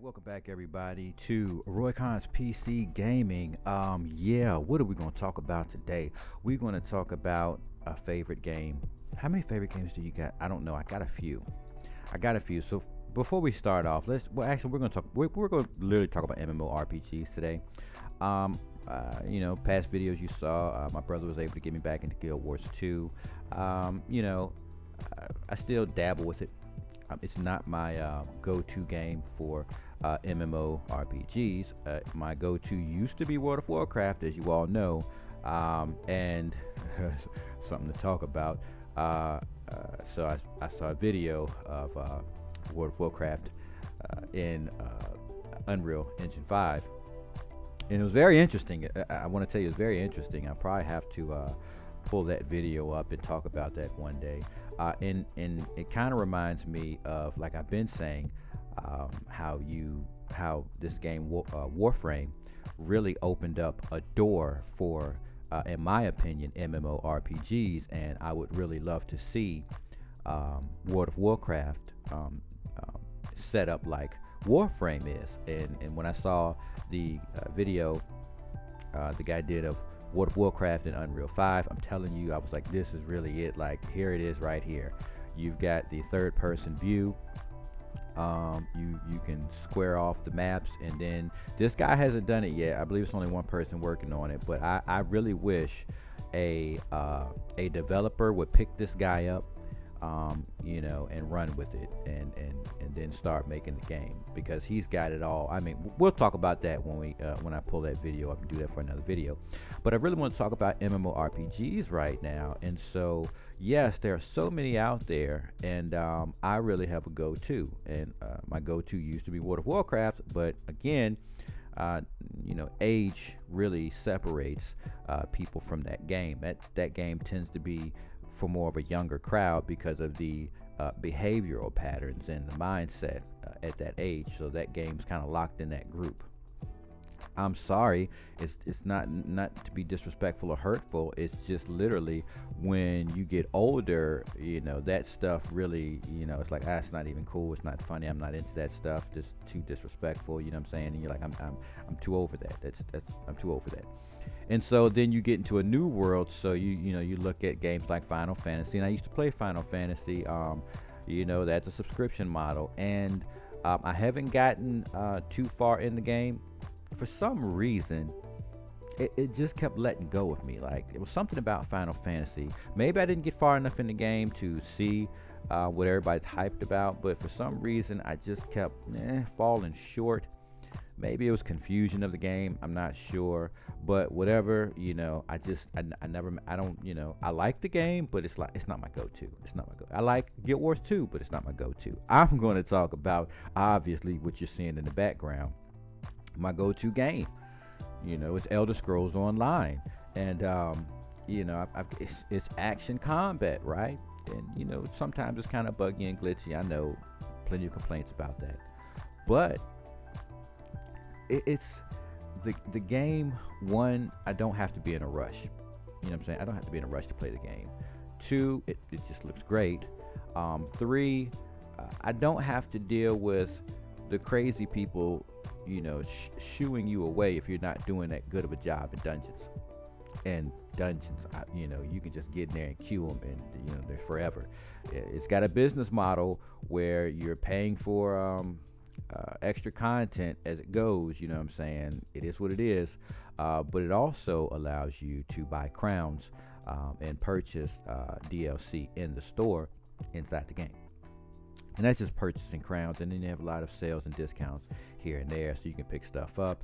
welcome back everybody to Roy Khan's PC Gaming. What are we going to talk about today? We're going to talk about a favorite game. How many favorite games do you got? I don't know. I got a few. So before we start off, we're going to talk. We're going to literally talk about MMORPGs today. Past videos you saw, my brother was able to get me back into Guild Wars 2. I still dabble with it. It's not my go-to game for MMORPGs. My go-to used to be World of Warcraft, as you all know, and something to talk about. So I saw a video of World of Warcraft in Unreal Engine 5, and it was very interesting. I want to tell you, it's very interesting. I probably have to pull that video up and talk about that one day. And it kind of reminds me of, like I've been saying, how this game Warframe really opened up a door for, in my opinion, MMORPGs, and I would really love to see World of Warcraft set up like Warframe is. And when I saw the video the guy did of World of Warcraft in Unreal 5, I'm telling you, I was like, this is really it. Like, here it is right here. You've got the third person view. You can square off the maps, and then this guy hasn't done it yet. I believe it's only one person working on it, but I really wish a developer would pick this guy up, and run with it, and then start making the game, because he's got it all. I mean, we'll talk about that when I pull that video up and do that for another video. But I really want to talk about MMORPGs right now, and so yes, there are so many out there, and I really have a go-to, and my go-to used to be World of Warcraft, but again, age really separates people from that game. That game tends to be for more of a younger crowd because of the behavioral patterns and the mindset at that age. So that game's kind of locked in that group. I'm sorry, it's not to be disrespectful or hurtful. It's just literally when you get older, that stuff really, it's like, it's not even cool. It's not funny. I'm not into that stuff. Just too disrespectful. You know what I'm saying? And you're like, I'm too over that. I'm too over that. And so then you get into a new world. So you look at games like Final Fantasy, and I used to play Final Fantasy. That's a subscription model, and I haven't gotten too far in the game. For some reason, it just kept letting go of me. Like, it was something about Final Fantasy. Maybe I didn't get far enough in the game to see what everybody's hyped about, but for some reason I just kept falling short. Maybe it was confusion of the game, I'm not sure, but whatever. I like the game, but it's not my go-to. I like Guild Wars 2, but it's not my go-to. I'm going to talk about, obviously, what you're seeing in the background. My go-to game, it's Elder Scrolls Online, and it's action combat, right? And sometimes it's kind of buggy and glitchy. I know, plenty of complaints about that, but it's the game. One, I don't have to be in a rush. You know what I'm saying? I don't have to be in a rush to play the game. Two, it just looks great. Three, I don't have to deal with the crazy people, shooing you away if you're not doing that good of a job in dungeons. And dungeons, you can just get in there and queue them, and they're forever. It's got a business model where you're paying for extra content as it goes. You know what I'm saying? It is what it is, but it also allows you to buy crowns and purchase DLC in the store inside the game. And that's just purchasing crowns, and then you have a lot of sales and discounts here and there, so you can pick stuff up.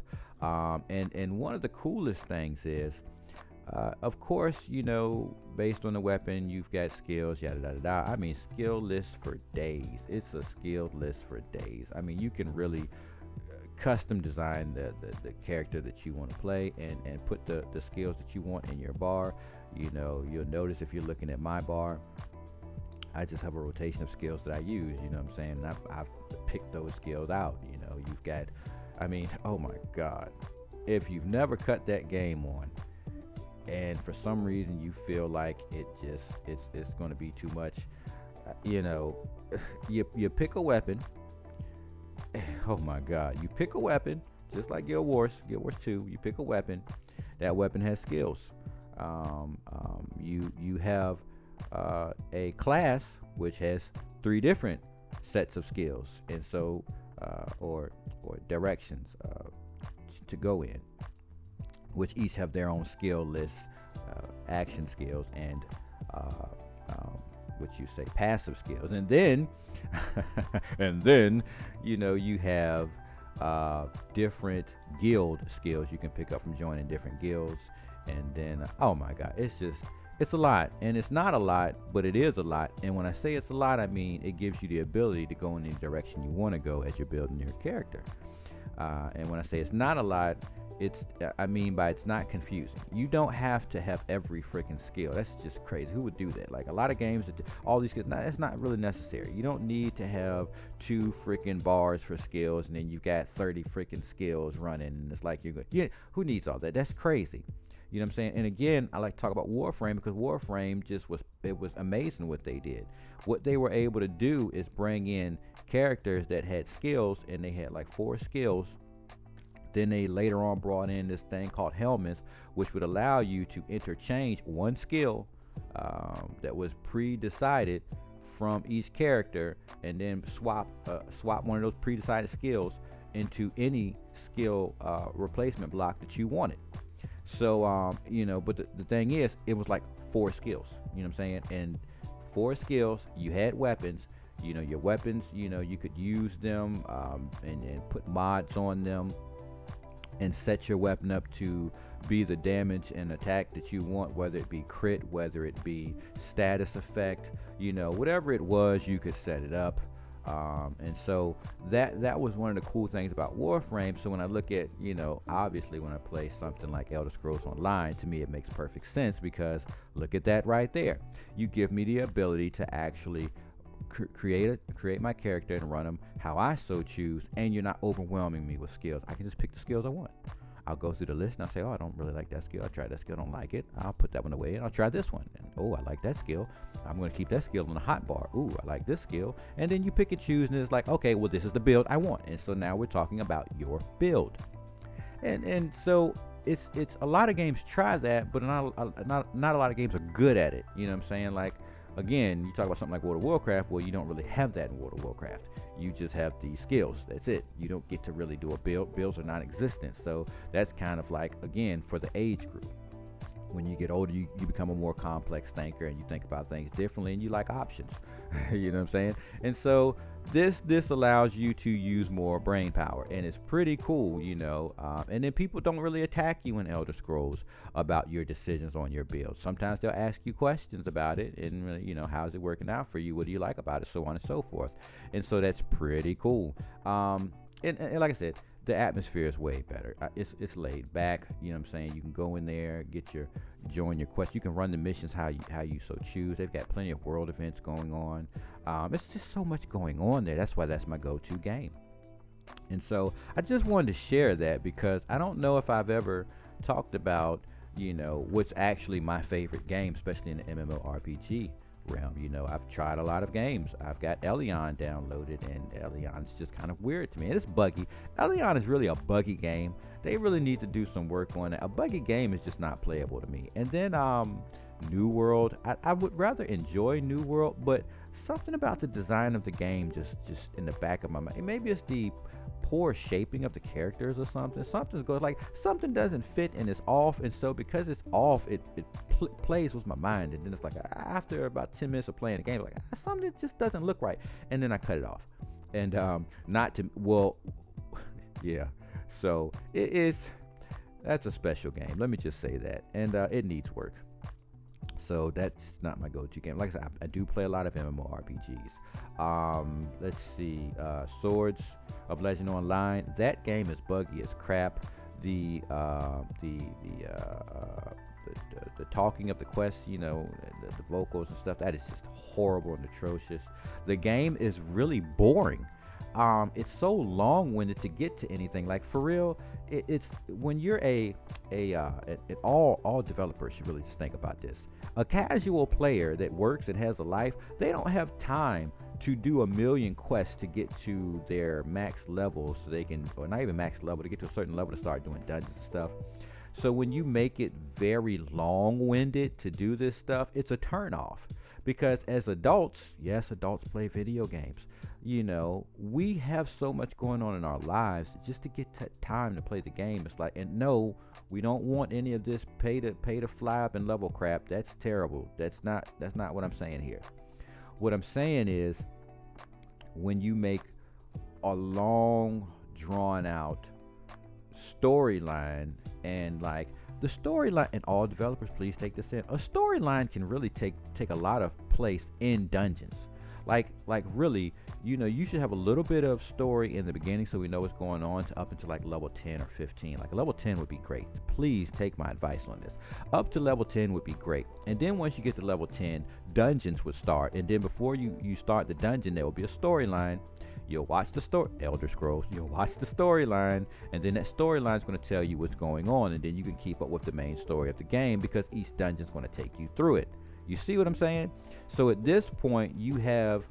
And one of the coolest things is, of course, based on the weapon, you've got skills, yada yada yada. I mean, skill list for days. It's a skill list for days. I mean, you can really custom design the character that you want to play, and put the skills that you want in your bar. You'll notice if you're looking at my bar, I just have a rotation of skills that I use, you know what I'm saying? And I've picked those skills out. You've got, oh my God, if you've never cut that game on, and for some reason you feel like it's going to be too much, you pick a weapon, Oh my God! You pick a weapon, just like Guild Wars 2. You pick a weapon. That weapon has skills. You have a class which has three different sets of skills, and so or directions to go in, which each have their own skill lists, action skills, and uh, what you say passive skills, and then and then you have different guild skills you can pick up from joining different guilds, and then oh my God, it's a lot, and it's not a lot, but it is a lot. And when I say it's a lot, I mean it gives you the ability to go in any direction you want to go as you're building your character. And when I say it's not a lot, I mean by it's not confusing. You don't have to have every freaking skill. That's just crazy. Who would do that? Like a lot of games that all these skills, that's not really necessary. You don't need to have 2 freaking bars for skills and then you got 30 freaking skills running, and it's like you're good. Yeah, who needs all that? That's crazy. You know what I'm saying? And again, I like to talk about Warframe because Warframe it was amazing what they did. What they were able to do is bring in characters that had skills, and they had like 4 skills. Then they later on brought in this thing called helmets, which would allow you to interchange one skill that was pre-decided from each character, and then swap one of those pre-decided skills into any skill replacement block that you wanted. So but the thing is, it was like 4 skills. You know what I'm saying? And 4 skills. You had weapons. Your weapons. You could use them and put mods on them, and set your weapon up to be the damage and attack that you want, whether it be crit, whether it be status effect, whatever it was, you could set it up. And so that was one of the cool things about Warframe. So when I look at, obviously when I play something like Elder Scrolls Online, to me it makes perfect sense, because look at that right there. You give me the ability to actually create my character and run them how I so choose, and you're not overwhelming me with skills. I can just pick the skills I want. I'll go through the list and I'll say, oh, I don't really like that skill. I tried that skill, I don't like it. I'll put that one away and I'll try this one. And oh, I like that skill. I'm going to keep that skill on the hot bar. Ooh, I like this skill. And then you pick and choose, and it's like, okay, well, this is the build I want. And so now we're talking about your build. And so it's a lot of games try that, but not a lot of games are good at it. You know what I'm saying? Like, again, you talk about something like World of Warcraft. Well, you don't really have that in World of Warcraft. You just have the skills. That's it. You don't get to really do a build. Builds are non-existent. So that's kind of like, again, for the age group. When you get older, you become a more complex thinker, and you think about things differently, and you like options. You know what I'm saying? And so this allows you to use more brain power, and it's pretty cool, and then people don't really attack you in Elder Scrolls about your decisions on your build. Sometimes they'll ask you questions about it, and how's it working out for you? What do you like about it? So on and so forth. And so that's pretty cool. And like I said, the atmosphere is way better. It's laid back. You know what I'm saying? You can go in there, join your quest. You can run the missions how you so choose. They've got plenty of world events going on. It's just so much going on there. That's why that's my go-to game. And so I just wanted to share that, because I don't know if I've ever talked about what's actually my favorite game, especially in the MMORPG realm. I've tried a lot of games. I've got Elion downloaded, and Elion's just kind of weird to me, and it's buggy. Elion is really a buggy game. They really need to do some work on it. A buggy game is just not playable to me. And then New World, I would rather enjoy New World, but something about the design of the game just in the back of my mind, maybe it's the poor shaping of the characters or something. Something's going, like something doesn't fit and it's off, and so because it's off, it plays with my mind, and then it's like after about 10 minutes of playing the game, like something just doesn't look right, and then I cut it off. And yeah, so that's a special game, let me just say that, and it needs work. So that's not my go-to game. Like I said, I do play a lot of MMORPGs. Let's see, Swords of Legend Online. That game is buggy as crap. The talking of the quests, the vocals and stuff, that is just horrible and atrocious. The game is really boring. It's so long-winded to get to anything. Like, for real, it's when you're all developers should really just think about this. A casual player that works and has a life, they don't have time to do 1,000,000 quests to get to their max level, so they can, or not even max level, to get to a certain level to start doing dungeons and stuff. So when you make it very long-winded to do this stuff, it's a turnoff. Because as adults, yes, adults play video games. You know, we have so much going on in our lives just to get time to play the game. It's like, and no, we don't want any of this pay to fly up and level crap. That's terrible. That's not what I'm saying here. What I'm saying is, when you make a long, drawn out storyline, and like the storyline, and all developers, please take this in, a storyline can really take a lot of place in dungeons. Like really, you know, you should have a little bit of story in the beginning so we know what's going on, to up until like level 10 or 15. Like level 10 would be great. Please take my advice on this. Up to level 10 would be great. And then once you get to level 10, dungeons would start. And then before you start the dungeon, there will be a storyline. You'll watch the story, Elder Scrolls, you'll watch the storyline, and then that storyline is going to tell you what's going on, and then you can keep up with the main story of the game, because each dungeon is going to take you through it. You see what I'm saying? So at this point, you have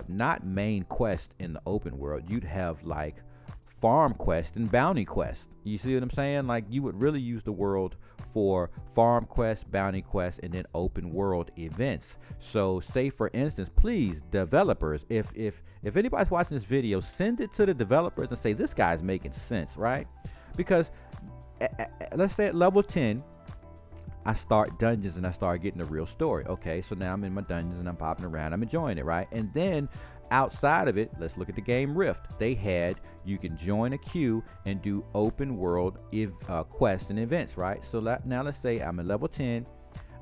not main quest in the open world. You'd have like farm quest and bounty quest. You see what I'm saying? Like, you would really use the world for farm quest, bounty quest, and then open world events. So say for instance, please, developers, if anybody's watching this video, send it to the developers and say, this guy's making sense, right? Because let's say at level 10, I start dungeons and I start getting the real story. Okay, so now I'm in my dungeons and I'm popping around. I'm enjoying it, right? And then outside of it, let's look at the game Rift. They had, you can join a queue and do open world quests and events, right? So now let's say I'm at level 10.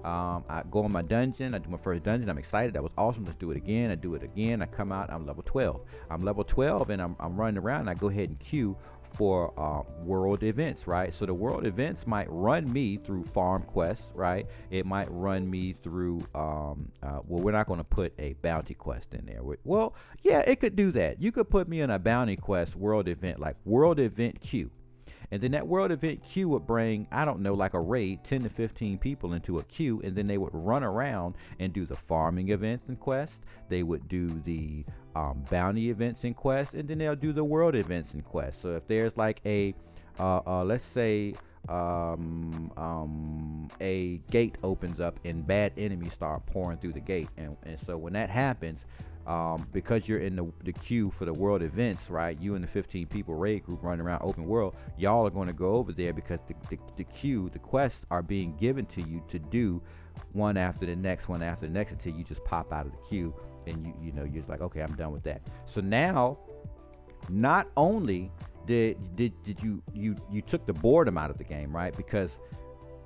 I go on my dungeon. I do my first dungeon. I'm excited. That was awesome. Let's do it again. I do it again. I come out. I'm level 12. I'm level 12 and I'm running around. And I go ahead and queue for world events, right? So the world events might run me through farm quests, right? It might run me through well, we're not going to put a bounty quest in there. Well, yeah, it could do that. You could put me in a bounty quest world event, like world event queue. And then that world event queue would bring, I don't know, like a raid, 10 to 15 people into a queue, and then they would run around and do the farming events and quests. They would do the bounty events and quests, and then they'll do the world events and quests. So if there's like a, let's say, a gate opens up and bad enemies start pouring through the gate, and so when that happens, because you're in the queue for the world events, right? You and the 15 people raid group running around open world, y'all are going to go over there because the queue, the quests are being given to you to do one after the next, until you just pop out of the queue and you know, you're just like, okay, I'm done with that. So now, not only did you took the boredom out of the game, right? Because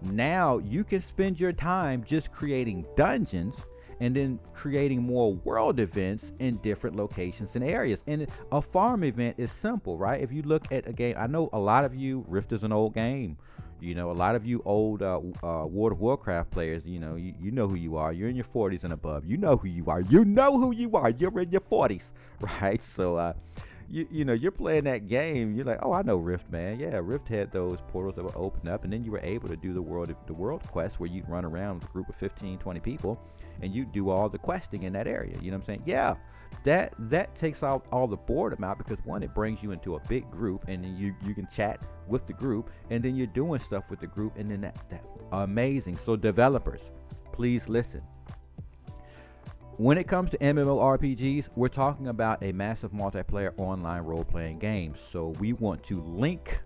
now you can spend your time just creating dungeons and then creating more world events in different locations and areas. And a farm event is simple, right? If you look at a game, I know a lot of you, Rift is an old game. You know, a lot of you old World of Warcraft players, you know, you know who you are. You're in your 40s and above. You know who you are. You know who you are. You're in your 40s, right? So, you know, you're playing that game. You're like, oh, I know Rift, man. Yeah, Rift had those portals that would open up, and then you were able to do the world quest where you'd run around with a group of 15, 20 people, and you do all the questing in that area. You know what I'm saying? Yeah, that takes out all the boredom out, because one, it brings you into a big group, and then you can chat with the group, and then you're doing stuff with the group, and then that amazing. So developers, please listen. When it comes to MMORPGs, we're talking about a massive multiplayer online role-playing game. So we want to link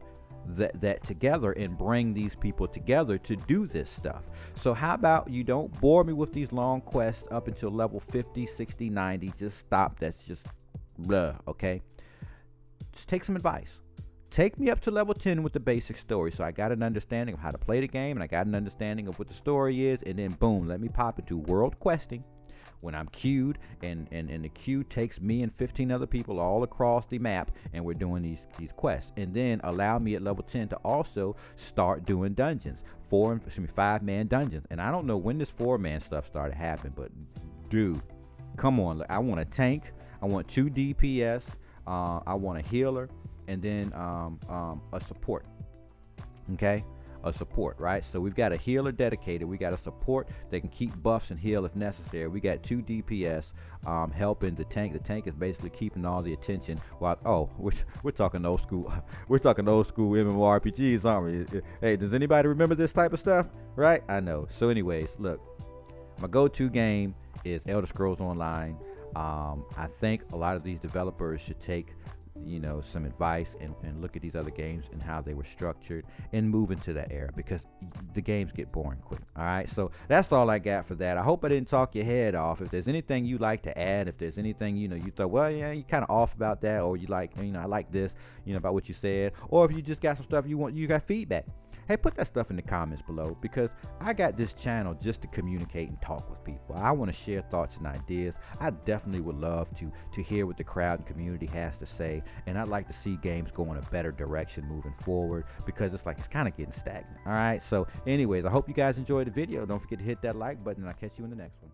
that together and bring these people together to do this stuff. So how about you don't bore me with these long quests up until level 50, 60, 90. Just stop. That's just blah, okay? Just take some advice. Take me up to level 10 with the basic story, so I got an understanding of how to play the game, and I got an understanding of what the story is, and then boom, let me pop into world questing. When I'm queued, and the queue takes me and 15 other people all across the map, and we're doing these quests. And then allow me at level 10 to also start doing dungeons, 5-man dungeons. And I don't know when this 4-man stuff started happening, but dude, come on. I want a tank, I want 2 DPS, I want a healer, and then a support. Okay, a support, right? So we've got a healer dedicated, we got a support that can keep buffs and heal if necessary. We got 2 DPS helping the tank. The tank is basically keeping all the attention while we're talking old school we're talking old school MMORPGs, aren't we? Hey, does anybody remember this type of stuff? Right? I know. So anyways, look, my go-to game is Elder Scrolls Online. I think a lot of these developers should take some advice and look at these other games and how they were structured and move into that era, because the games get boring quick. All right, so that's all I got for that. I hope I didn't talk your head off. If there's anything you like to add, if there's anything you thought, well, yeah, you kind of off about that, or you like, I like this, about what you said, or if you just got some stuff you got feedback, hey, put that stuff in the comments below, because I got this channel just to communicate and talk with people. I want to share thoughts and ideas. I definitely would love to hear what the crowd and community has to say, and I'd like to see games go in a better direction moving forward, because it's kind of getting stagnant. All right, so anyways, I hope you guys enjoyed the video. Don't forget to hit that like button, and I'll catch you in the next one.